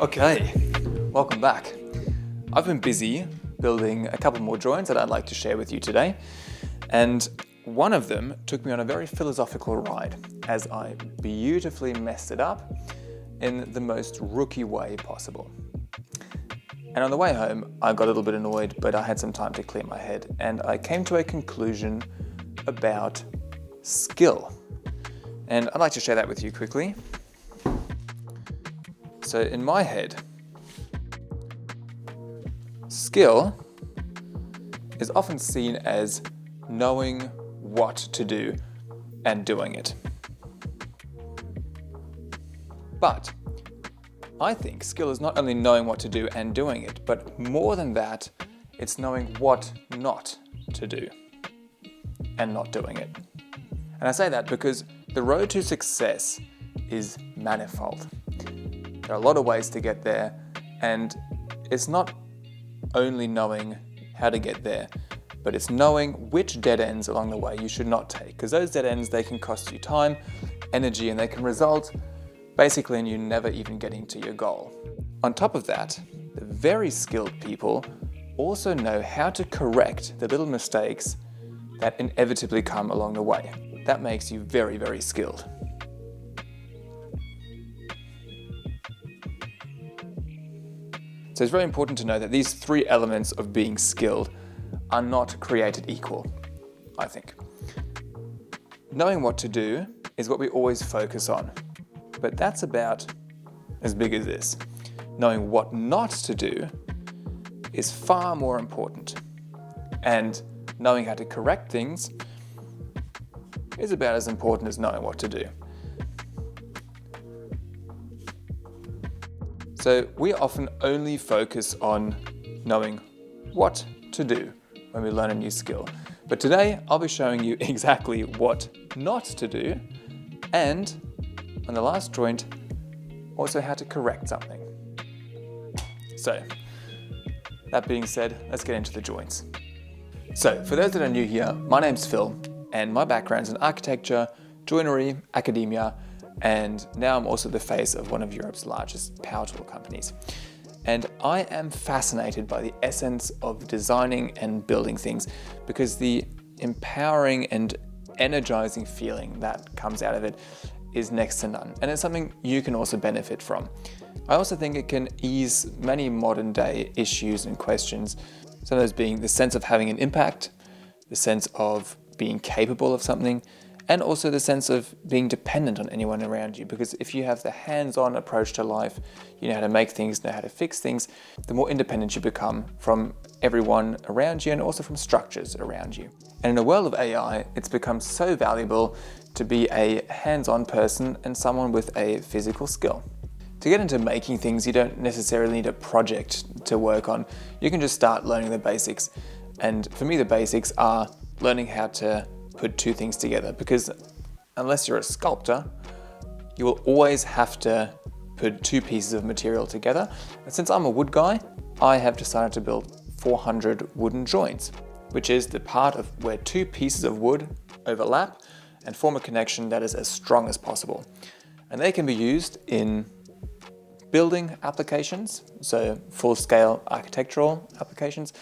Okay, welcome back. I've been busy building a couple more joints that I'd like to share with you today, and one of them took me on a very philosophical ride as I beautifully messed it up in the most rookie way possible. And on the way home, I got a little bit annoyed, but I had some time to clear my head, and I came to a conclusion about skill. And I'd like to share that with you quickly. So in my head, skill is often seen as knowing what to do and doing it. But I think skill is not only knowing what to do and doing it, but more than that, it's knowing what not to do and not doing it. And I say that because the road to success is manifold. There are a lot of ways to get there, and it's not only knowing how to get there, but it's knowing which dead ends along the way you should not take, because those dead ends, they can cost you time, energy, and they can result basically in you never even getting to your goal. On top of that, the very skilled people also know how to correct the little mistakes that inevitably come along the way. That makes you very, very skilled. So it's very important to know that these three elements of being skilled are not created equal, I think. Knowing what to do is what we always focus on, but that's about as big as this. Knowing what not to do is far more important, and knowing how to correct things is about as important as knowing what to do. So we often only focus on knowing what to do when we learn a new skill. But today I'll be showing you exactly what not to do, and on the last joint, also how to correct something. So that being said, let's get into the joints. So for those that are new here, my name's Phil, and my background's in architecture, joinery, academia, and now I'm also the face of one of Europe's largest power tool companies. And I am fascinated by the essence of designing and building things, because the empowering and energizing feeling that comes out of it is next to none. And it's something you can also benefit from. I also think it can ease many modern day issues and questions, some of those being the sense of having an impact, the sense of being capable of something, and also the sense of being dependent on anyone around you. Because if you have the hands-on approach to life, you know how to make things, know how to fix things, the more independent you become from everyone around you and also from structures around you. And in a world of AI, it's become so valuable to be a hands-on person and someone with a physical skill. To get into making things, you don't necessarily need a project to work on. You can just start learning the basics. And for me, the basics are learning how to put two things together, because unless you're a sculptor, you will always have to put two pieces of material together. And since I'm a wood guy, I have decided to build 400 wooden joints, which is the part of where two pieces of wood overlap and form a connection that is as strong as possible. And they can be used in building applications, so full-scale architectural applications,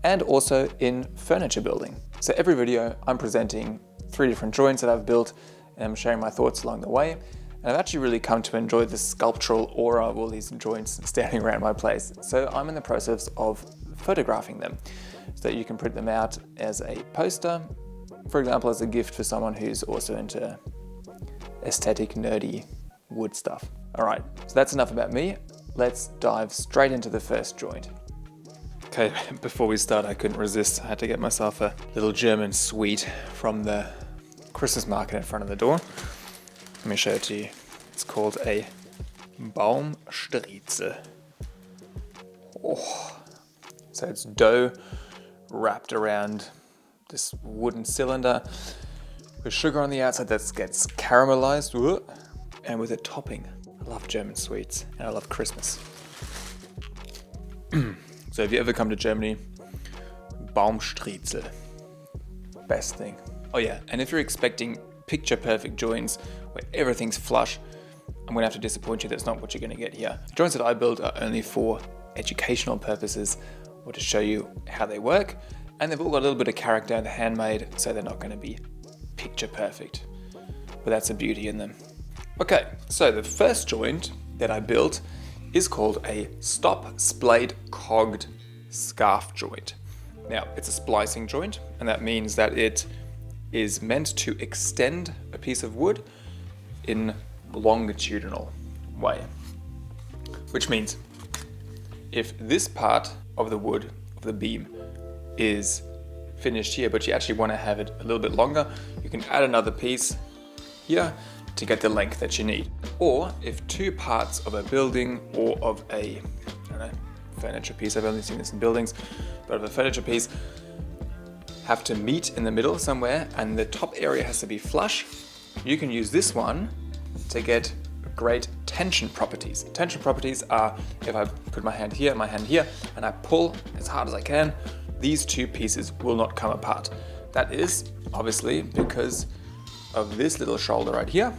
and also in furniture building. So every video I'm presenting 3 different joints that I've built, and I'm sharing my thoughts along the way. And I've actually really come to enjoy the sculptural aura of all these joints standing around my place. So I'm in the process of photographing them so that you can print them out as a poster, for example, as a gift for someone who's also into aesthetic, nerdy wood stuff. All right, so that's enough about me. Let's dive straight into the first joint. Okay, before we start, I couldn't resist. I had to get myself a little German sweet from the Christmas market in front of the door. Let me show it to you. It's called a Baumstritze. Oh. So it's dough wrapped around this wooden cylinder with sugar on the outside that gets caramelized, and with a topping. I love German sweets, and I love Christmas. So if you ever come to Germany, Baumstritze, best thing. Oh yeah, and if you're expecting picture perfect joints where everything's flush, I'm gonna have to disappoint you, that's not what you're gonna get here. The joints that I build are only for educational purposes or to show you how they work, and they've all got a little bit of character and they're handmade, so they're not gonna be picture perfect. But that's the beauty in them. Okay, so the first joint that I built is called a stop splayed cogged scarf joint. Now, it's a splicing joint, and that means that it is meant to extend a piece of wood in longitudinal way. Which means if this part of the wood, of the beam, is finished here, but you actually want to have it a little bit longer, you can add another piece here to get the length that you need. Or if two parts of a building or of a, I don't know, furniture piece, I've only seen this in buildings, but of a furniture piece, have to meet in the middle somewhere and the top area has to be flush, you can use this one to get great tension properties. Tension properties are if I put my hand here and I pull as hard as I can, these two pieces will not come apart. That is obviously because of this little shoulder right here.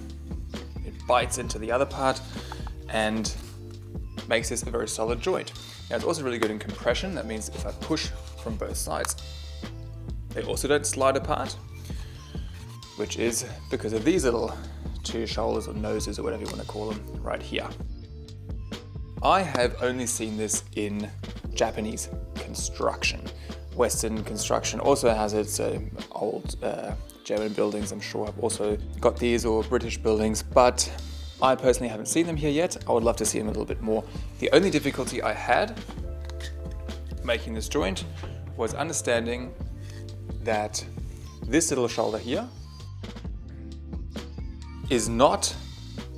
It bites into the other part and makes this a very solid joint. Now it's also really good in compression. That means if I push from both sides, they also don't slide apart, which is because of these little two shoulders or noses or whatever you want to call them right here. I have only seen this in Japanese construction. Western construction also has it, so old German buildings I'm sure have also got these, or British buildings, but I personally haven't seen them here yet. I would love to see them a little bit more. The only difficulty I had making this joint was understanding that this little shoulder here is not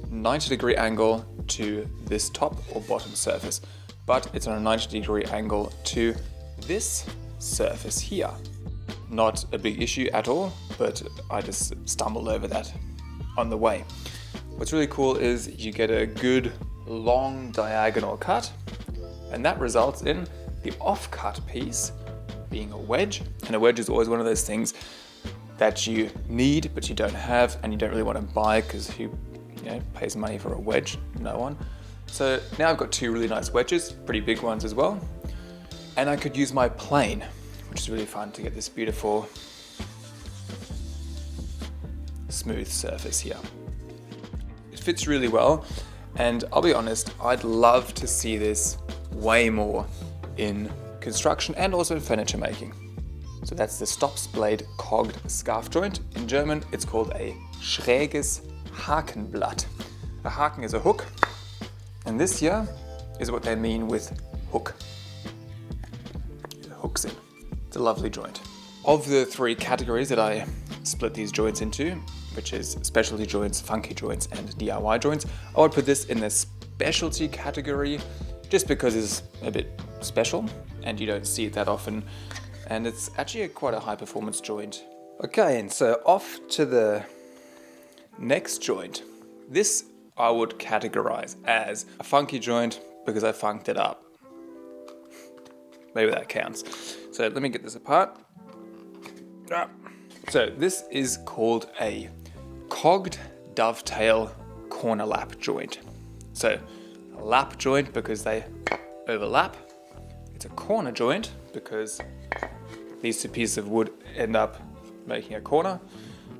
90-degree angle to this top or bottom surface, but it's on a 90-degree angle to this surface here. Not a big issue at all, but I just stumbled over that on the way. What's really cool is you get a good long diagonal cut, and that results in the off-cut piece being a wedge. And a wedge is always one of those things that you need but you don't have and you don't really want to buy, because who pays money for a wedge? No one. So now I've got two really nice wedges, pretty big ones as well, and I could use my plane, which is really fun to get this beautiful smooth surface here. It fits really well, and I'll be honest, I'd love to see this way more in construction and also in furniture making. So that's the stop splayed cogged scarf joint. In German, it's called a schräges Hakenblatt. A Haken is a hook, and this here is what they mean with hook. It hooks in. It's a lovely joint. Of the three categories that I split these joints into, which is specialty joints, funky joints, and DIY joints, I would put this in the specialty category just because it's a bit special and you don't see it that often, and it's actually quite a high performance joint. Okay, and so off to the next joint. This I would categorize as a funky joint because I funked it up. Maybe that counts. So let me get this apart. So this is called a cogged dovetail corner lap joint. So a lap joint because they overlap. It's a corner joint because these two pieces of wood end up making a corner,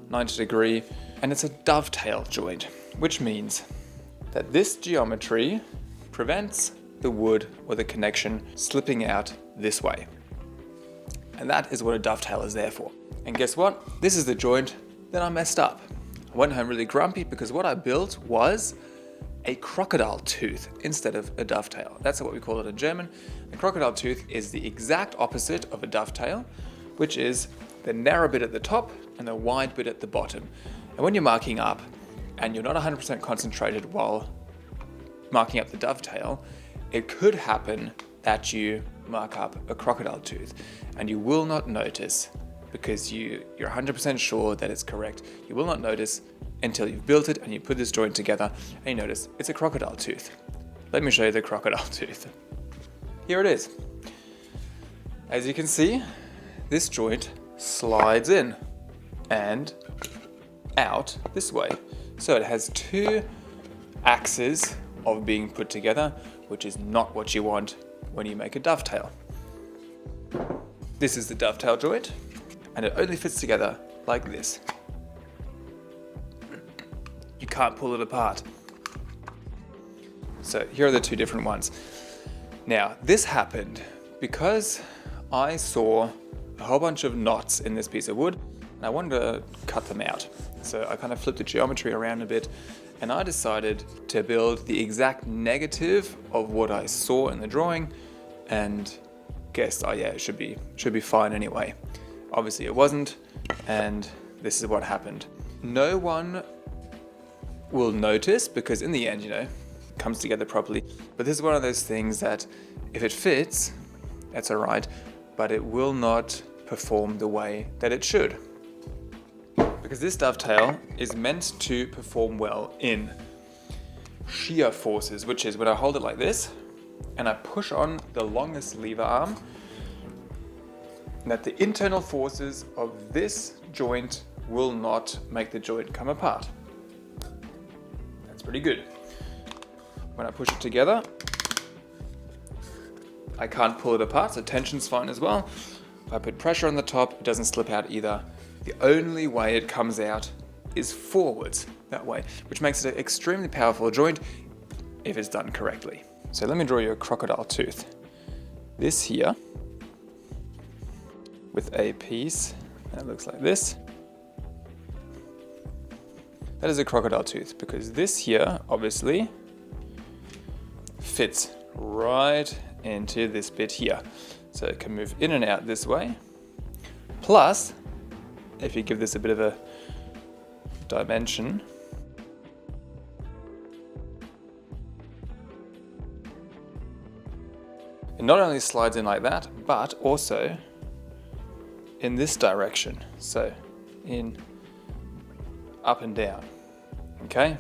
90 degree, and it's a dovetail joint, which means that this geometry prevents the wood or the connection slipping out this way. And that is what a dovetail is there for. And guess what? This is the joint that I messed up. I went home really grumpy because what I built was a crocodile tooth instead of a dovetail. That's what we call it in German. A crocodile tooth is the exact opposite of a dovetail, which is the narrow bit at the top and the wide bit at the bottom. And when you're marking up and you're not 100% concentrated while marking up the dovetail, it could happen that you mark up a crocodile tooth and you will not notice, because you're 100% sure that it's correct. You will not notice until you've built it and you put this joint together and you notice it's a crocodile tooth. Let me show you the crocodile tooth. Here it is. As you can see, this joint slides in and out this way. So it has two axes of being put together, which is not what you want when you make a dovetail. This is the dovetail joint, and it only fits together like this. You can't pull it apart. So here are the two different ones. Now, this happened because I saw a whole bunch of knots in this piece of wood, and I wanted to cut them out. So I kind of flipped the geometry around a bit, and I decided to build the exact negative of what I saw in the drawing, and guessed, oh yeah, it should be fine anyway. Obviously it wasn't, and this is what happened. No one will notice because in the end, it comes together properly. But this is one of those things that if it fits, that's all right, but it will not perform the way that it should. Because this dovetail is meant to perform well in shear forces, which is when I hold it like this and I push on the longest lever arm, that the internal forces of this joint will not make the joint come apart. That's pretty good. When I push it together, I can't pull it apart, so tension's fine as well. If I put pressure on the top, it doesn't slip out either. The only way it comes out is forwards that way, which makes it an extremely powerful joint if it's done correctly. So let me draw you a crocodile tooth. This here, with a piece that looks like this. That is a crocodile tooth because this here obviously fits right into this bit here. So it can move in and out this way. Plus, if you give this a bit of a dimension, it not only slides in like that, but also in this direction. So in, up and down, okay?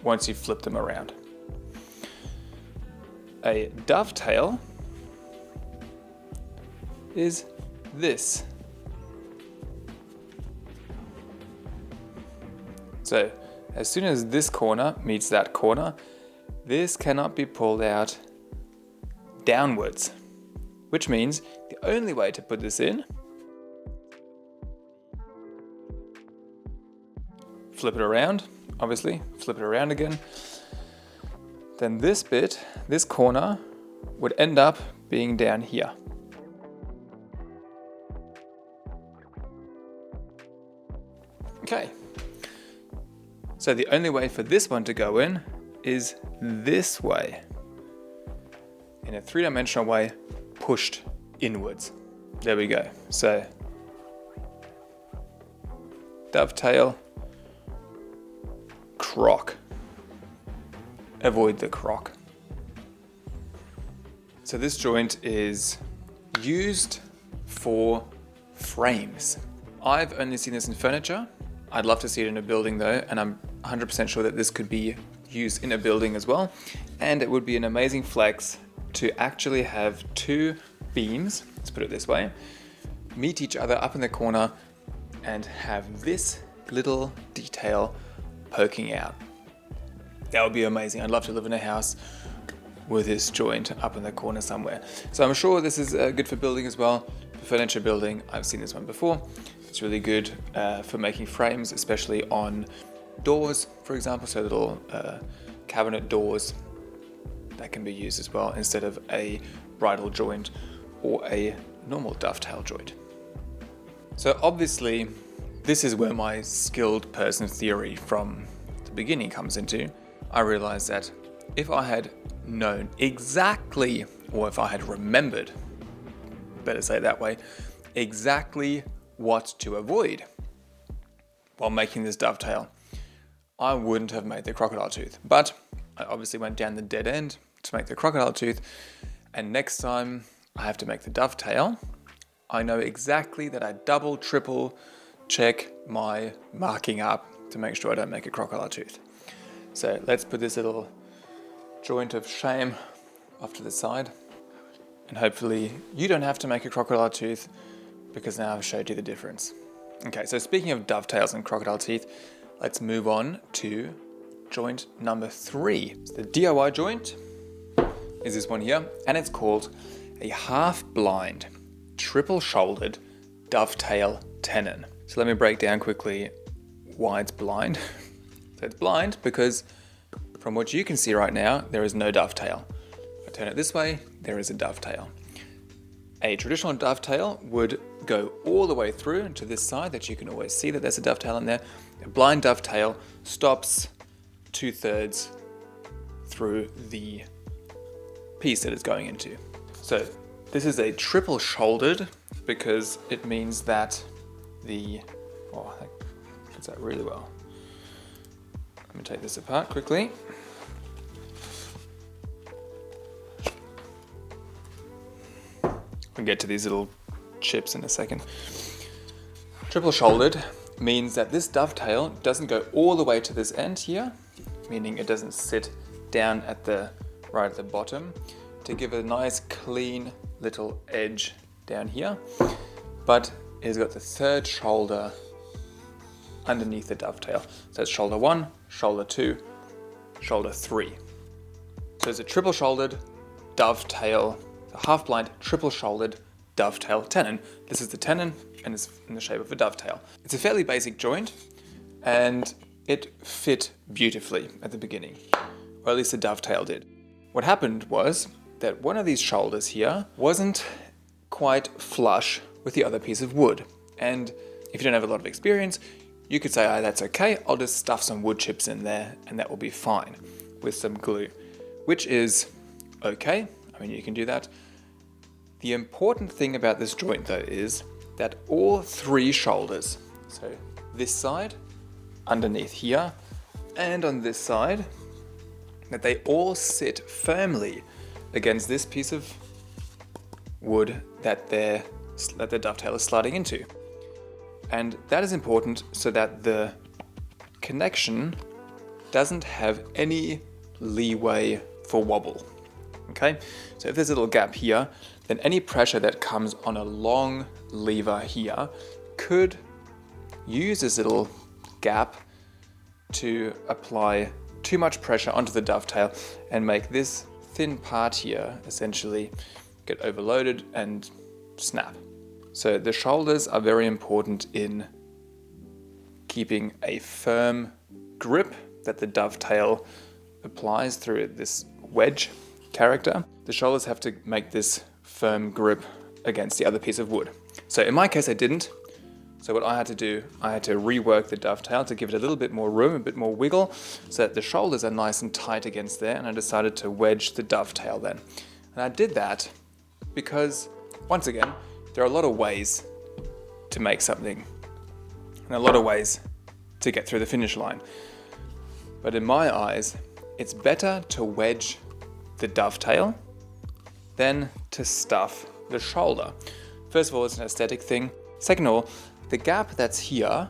Once you flip them around. A dovetail is this. So as soon as this corner meets that corner, this cannot be pulled out downwards, which means the only way to put this in, flip it around, obviously, flip it around again, then this bit, this corner, would end up being down here. Okay, so the only way for this one to go in is this way, in a three-dimensional way, pushed inwards. There we go. So dovetail, crock. Avoid the crock. So this joint is used for frames. I've only seen this in furniture. I'd love to see it in a building though, and I'm 100% sure that this could be used in a building as well. And it would be an amazing flex to actually have two beams, let's put it this way, meet each other up in the corner and have this little detail poking out. That would be amazing. I'd love to live in a house with this joint up in the corner somewhere. So I'm sure this is good for building as well. For furniture building, I've seen this one before. It's really good for making frames, especially on doors, for example, so little cabinet doors that can be used as well instead of a bridle joint or a normal dovetail joint. So obviously, this is where my skilled person theory from the beginning comes into. I realized that if I had known exactly, or if I had remembered, better say it that way, exactly what to avoid while making this dovetail, I wouldn't have made the crocodile tooth. But I obviously went down the dead end to make the crocodile tooth, and next time I have to make the dovetail, I know exactly that I double, triple check my marking up to make sure I don't make a crocodile tooth. So let's put this little joint of shame off to the side, and hopefully you don't have to make a crocodile tooth because now I've showed you the difference. Okay, so speaking of dovetails and crocodile teeth, let's move on to joint number 3. So the DIY joint is this one here, and it's called a half-blind, triple-shouldered dovetail tenon. So let me break down quickly why it's blind. So it's blind because from what you can see right now, there is no dovetail. If I turn it this way, there is a dovetail. A traditional dovetail would go all the way through to this side that you can always see that there's a dovetail in there. A blind dovetail stops 2/3 through the piece that it's going into. So this is a triple shouldered because it means that that fits that really well. Let me take this apart quickly. We'll get to these little chips in a second. Triple shouldered means that this dovetail doesn't go all the way to this end here, meaning it doesn't sit down right at the bottom to give a nice clean little edge down here, but it's got the third shoulder underneath the dovetail. So it's shoulder 1, shoulder 2, shoulder 3. So it's a triple shouldered dovetail, a half-blind triple-shouldered dovetail tenon. This is the tenon and it's in the shape of a dovetail. It's a fairly basic joint and it fit beautifully at the beginning, or at least the dovetail did. What happened was that one of these shoulders here wasn't quite flush with the other piece of wood. And if you don't have a lot of experience, you could say, oh, that's okay, I'll just stuff some wood chips in there and that will be fine with some glue, which is okay. I mean, you can do that. The important thing about this joint though is that all 3 shoulders, so this side, underneath here, and on this side, that they all sit firmly against this piece of wood that the dovetail is sliding into. And that is important so that the connection doesn't have any leeway for wobble. Okay, so if there's a little gap here, then any pressure that comes on a long lever here could use this little gap to apply too much pressure onto the dovetail and make this thin part here essentially get overloaded and snap. So the shoulders are very important in keeping a firm grip that the dovetail applies through this wedge character. The shoulders have to make this firm grip against the other piece of wood. So in my case I didn't. So what I had to do, I had to rework the dovetail to give it a little bit more room, a bit more wiggle, so that the shoulders are nice and tight against there, and I decided to wedge the dovetail then. And I did that because, once again, there are a lot of ways to make something, and a lot of ways to get through the finish line. But in my eyes, it's better to wedge the dovetail than to stuff the shoulder. First of all, it's an aesthetic thing. Second of all, the gap that's here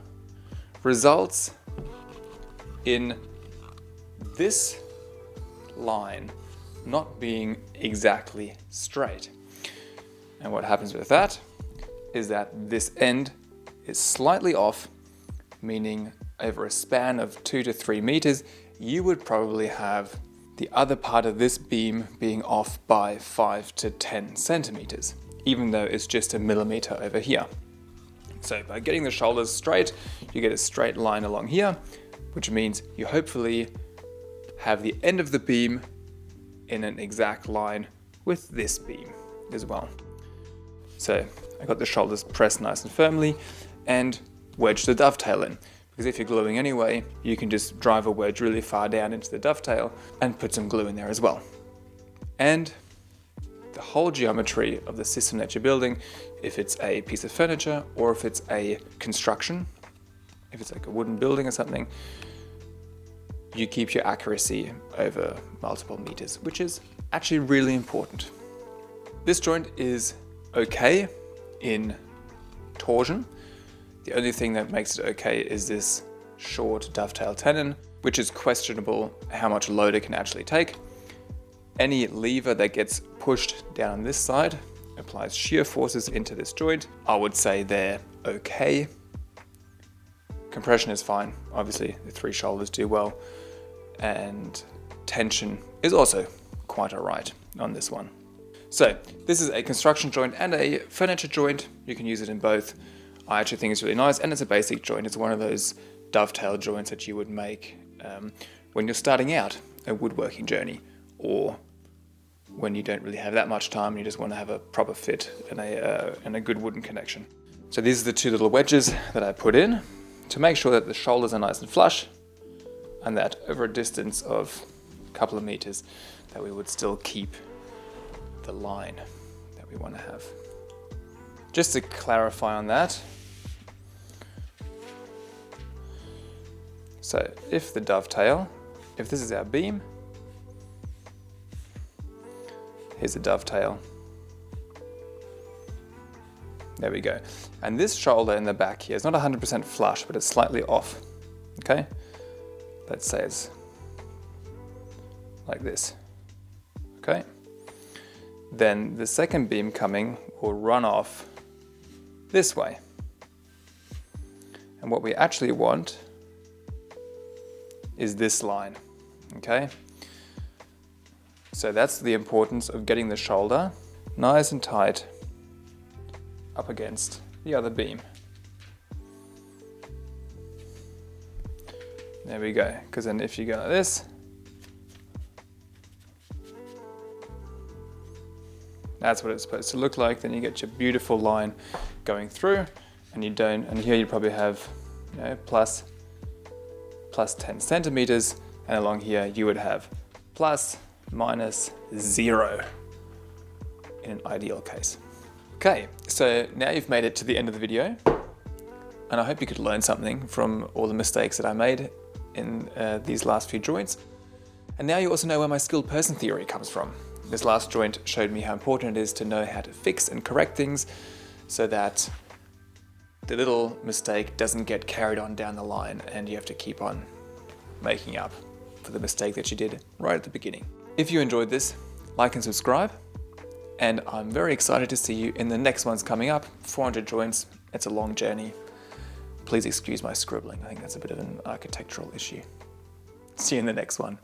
results in this line not being exactly straight. And what happens with that is that this end is slightly off, meaning over a span of 2 to 3 meters, you would probably have the other part of this beam being off by 5 to 10 centimeters, even though it's just a millimeter over here. So by getting the shoulders straight, you get a straight line along here, which means you hopefully have the end of the beam in an exact line with this beam as well. So I got the shoulders pressed nice and firmly and wedged the dovetail in. Because if you're gluing anyway, you can just drive a wedge really far down into the dovetail and put some glue in there as well. And the whole geometry of the system that you're building, if it's a piece of furniture or if it's a construction, if it's like a wooden building or something, you keep your accuracy over multiple meters, which is actually really important. This joint is okay in torsion. The only thing that makes it okay is this short dovetail tenon, which is questionable how much load it can actually take. Any lever that gets pushed down this side applies shear forces into this joint. I would say they're okay. Compression is fine. Obviously, the 3 shoulders do well. and tension is also quite alright on this one. So this is a construction joint and a furniture joint. You can use it in both. I actually think it's really nice, and it's a basic joint. It's one of those dovetail joints that you would make when you're starting out a woodworking journey, or when you don't really have that much time and you just want to have a proper fit and a good wooden connection. So these are the two little wedges that I put in to make sure that the shoulders are nice and flush, and that over a distance of a couple of meters that we would still keep the line that we want to have. Just to clarify on that, so if the dovetail, if this is our beam, here's a dovetail. There we go. And this shoulder in the back here is not 100% flush, but it's slightly off. Okay? Let's say it's like this. Okay? Then the second beam coming will run off this way. And what we actually want is this line. Okay? So that's the importance of getting the shoulder nice and tight up against the other beam. There we go, because then if you go like this, that's what it's supposed to look like. Then you get your beautiful line going through, and you don't, and here you probably have, you know, plus 10 centimeters, and along here you would have plus minus 0 in an ideal case. Okay, so now you've made it to the end of the video, and I hope you could learn something from all the mistakes that I made in these last few joints. And now you also know where my skilled person theory comes from. This last joint showed me how important it is to know how to fix and correct things so that the little mistake doesn't get carried on down the line and you have to keep on making up for the mistake that you did right at the beginning. If you enjoyed this, like and subscribe, and I'm very excited to see you in the next ones coming up. 400 joints, it's a long journey. Please excuse my scribbling, I think that's a bit of an architectural issue. See you in the next one.